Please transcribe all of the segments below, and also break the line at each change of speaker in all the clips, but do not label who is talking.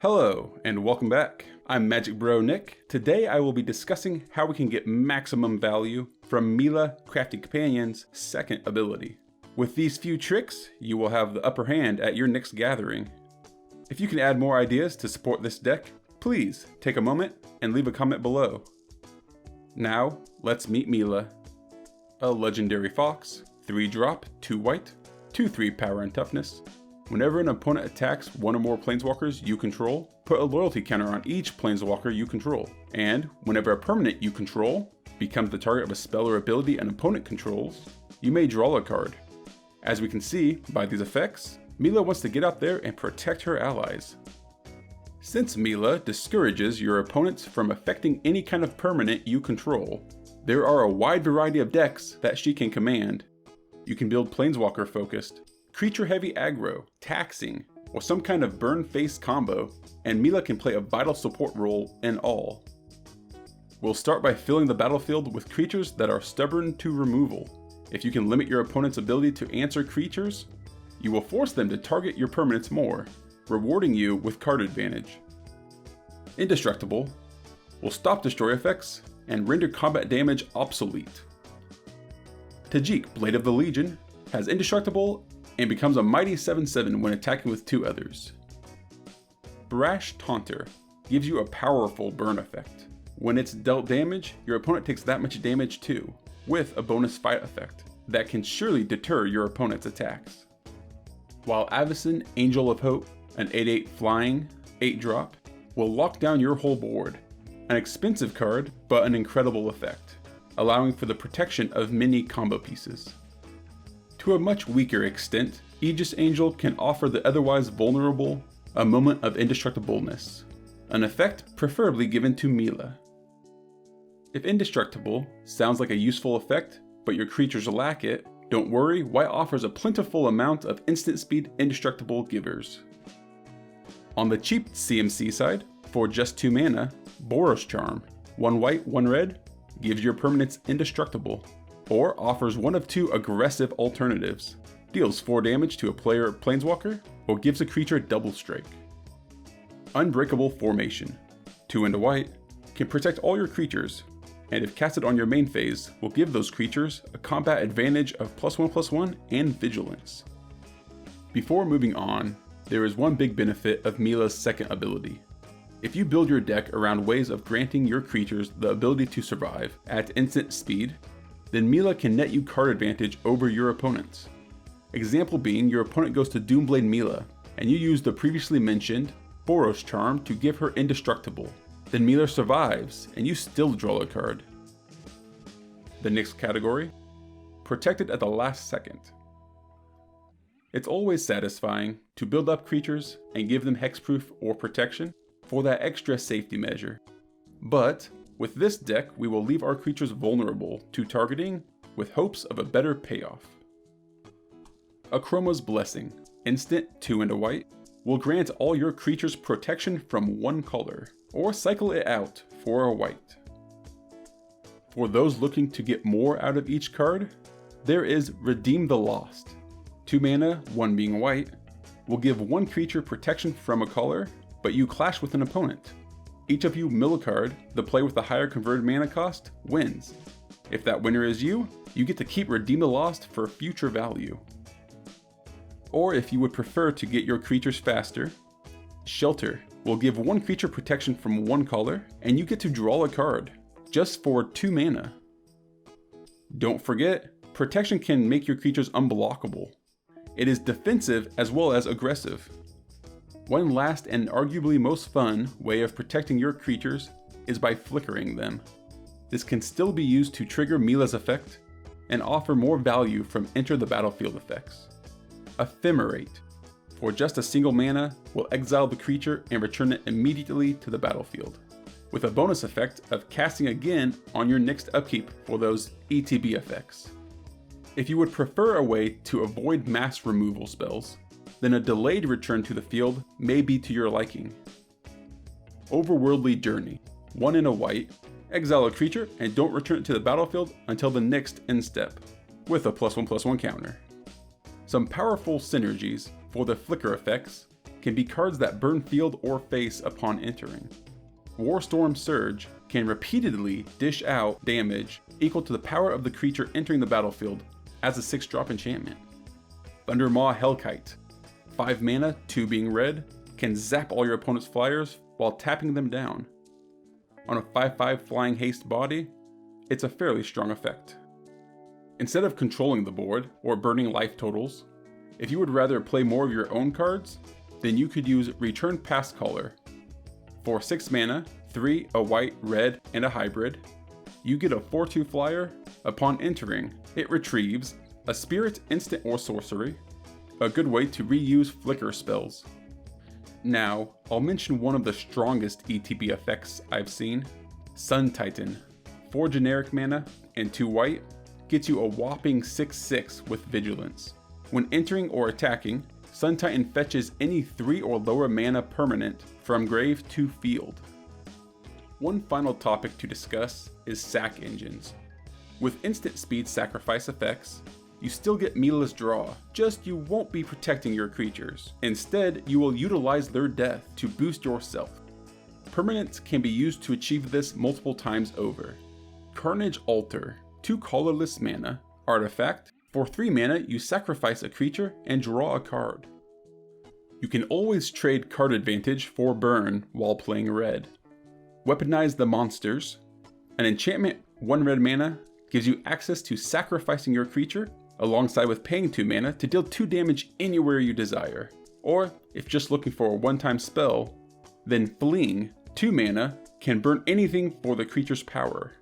Hello, and welcome back. I'm Magic Bro Nick. Today I will be discussing how we can get maximum value from Mila Crafty Companion's second ability. With these few tricks, you will have the upper hand at your next gathering. If you can add more ideas to support this deck, please take a moment and leave a comment below. Now, let's meet Mila. A legendary fox, 3-drop, 2 white, 2/3 power and toughness. Whenever an opponent attacks one or more planeswalkers you control, put a loyalty counter on each planeswalker you control. And whenever a permanent you control becomes the target of a spell or ability an opponent controls, you may draw a card. As we can see by these effects, Mila wants to get out there and protect her allies. Since Mila discourages your opponents from affecting any kind of permanent you control, there are a wide variety of decks that she can command. You can build planeswalker focused, creature heavy aggro, taxing, or some kind of burn face combo, and Mila can play a vital support role in all. We'll start by filling the battlefield with creatures that are stubborn to removal. If you can limit your opponent's ability to answer creatures, you will force them to target your permanents more, rewarding you with card advantage. Indestructible will stop destroy effects and render combat damage obsolete. Tajik, Blade of the Legion, has Indestructible and becomes a mighty 7/7 when attacking with 2 others. Brash Taunter gives you a powerful burn effect. When it's dealt damage, your opponent takes that much damage too, with a bonus fight effect that can surely deter your opponent's attacks. While Avacyn, Angel of Hope, an 8/8 flying, 8-drop, will lock down your whole board. An expensive card, but an incredible effect, allowing for the protection of many combo pieces. To a much weaker extent, Aegis Angel can offer the otherwise vulnerable a moment of indestructibleness, an effect preferably given to Mila. If Indestructible sounds like a useful effect, but your creatures lack it, don't worry, White offers a plentiful amount of instant speed indestructible givers. On the cheap CMC side, for just 2 mana, Boros Charm, 1 white, 1 red, gives your permanents indestructible, or offers one of 2 aggressive alternatives, deals 4 damage to a player planeswalker, or gives a creature double strike. Unbreakable Formation, 2 and a white, can protect all your creatures, and if casted on your main phase, will give those creatures a combat advantage of +1/+1 and vigilance. Before moving on, there is one big benefit of Mila's second ability. If you build your deck around ways of granting your creatures the ability to survive at instant speed, then Mila can net you card advantage over your opponents. Example being, your opponent goes to Doomblade Mila, and you use the previously mentioned Boros Charm to give her indestructible. Then Mila survives, and you still draw a card. The next category, protected at the last second. It's always satisfying to build up creatures and give them hexproof or protection for that extra safety measure. But with this deck, we will leave our creatures vulnerable to targeting with hopes of a better payoff. Akroma's Blessing, instant 2 and a white, will grant all your creatures protection from 1 color, or cycle it out for a white. For those looking to get more out of each card, there is Redeem the Lost. 2 mana, 1 being white, will give 1 creature protection from a color, but you clash with an opponent. Each of you mill a card, the player with the higher converted mana cost wins. If that winner is you, you get to keep Redeem the Lost for future value. Or if you would prefer to get your creatures faster, Shelter will give 1 creature protection from 1 color, and you get to draw a card, just for 2 mana. Don't forget, protection can make your creatures unblockable. It is defensive as well as aggressive. One last and arguably most fun way of protecting your creatures is by flickering them. This can still be used to trigger Mila's effect and offer more value from enter the battlefield effects. Ephemerate, for just a single mana, will exile the creature and return it immediately to the battlefield, with a bonus effect of casting again on your next upkeep for those ETB effects. If you would prefer a way to avoid mass removal spells, then a delayed return to the field may be to your liking. Overworldly Journey, 1 and a white, exile a creature and don't return it to the battlefield until the next end step, with a +1/+1 counter. Some powerful synergies for the flicker effects can be cards that burn field or face upon entering. Warstorm Surge can repeatedly dish out damage equal to the power of the creature entering the battlefield as a 6-drop enchantment. Thundermaw Hellkite, 5 mana, 2 being red, can zap all your opponent's flyers while tapping them down. On a 5/5 flying haste body, it's a fairly strong effect. Instead of controlling the board or burning life totals, if you would rather play more of your own cards, then you could use Return Past Caller. For 6 mana, 3, a white, red, and a hybrid, you get a 4/2 flyer. Upon entering, it retrieves a spirit, instant, or sorcery, a good way to reuse flicker spells. Now, I'll mention one of the strongest ETB effects I've seen. Sun Titan, 4 generic mana and 2 white, gets you a whopping 6/6 with Vigilance. When entering or attacking, Sun Titan fetches any 3 or lower mana permanent from grave to field. One final topic to discuss is sack engines. With instant speed sacrifice effects, you still get Mila's draw, just you won't be protecting your creatures. Instead, you will utilize their death to boost yourself. Permanents can be used to achieve this multiple times over. Carnage Altar, 2 colorless mana, artifact. For 3 mana, you sacrifice a creature and draw a card. You can always trade card advantage for burn while playing red. Weaponize the Monsters. An enchantment, 1 red mana, gives you access to sacrificing your creature alongside with paying 2 mana to deal 2 damage anywhere you desire. Or, if just looking for a one-time spell, then Fleeing, 2 mana, can burn anything for the creature's power.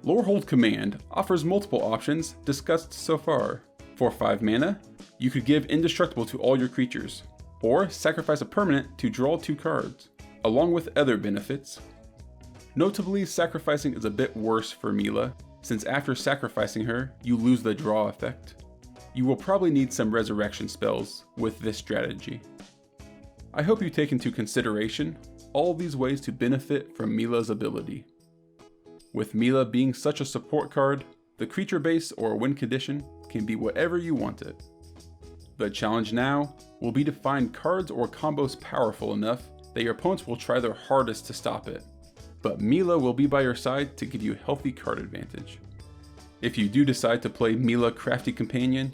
Lorehold Command offers multiple options discussed so far. For 5 mana, you could give Indestructible to all your creatures, or sacrifice a permanent to draw 2 cards, along with other benefits. Notably, sacrificing is a bit worse for Mila, since after sacrificing her, you lose the draw effect. You will probably need some resurrection spells with this strategy. I hope you take into consideration all these ways to benefit from Mila's ability. With Mila being such a support card, the creature base or win condition can be whatever you want it. The challenge now will be to find cards or combos powerful enough that your opponents will try their hardest to stop it. But Mila will be by your side to give you healthy card advantage. If you do decide to play Mila Crafty Companion,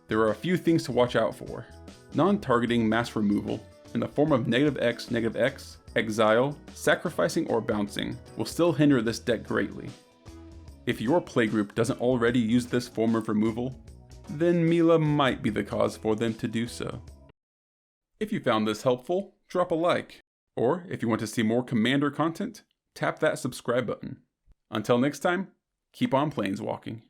there are a few things to watch out for. Non-targeting mass removal in the form of -X, exile, sacrificing, or bouncing will still hinder this deck greatly. If your playgroup doesn't already use this form of removal, then Mila might be the cause for them to do so. If you found this helpful, drop a like, or if you want to see more Commander content, tap that subscribe button. Until next time, keep on planeswalking.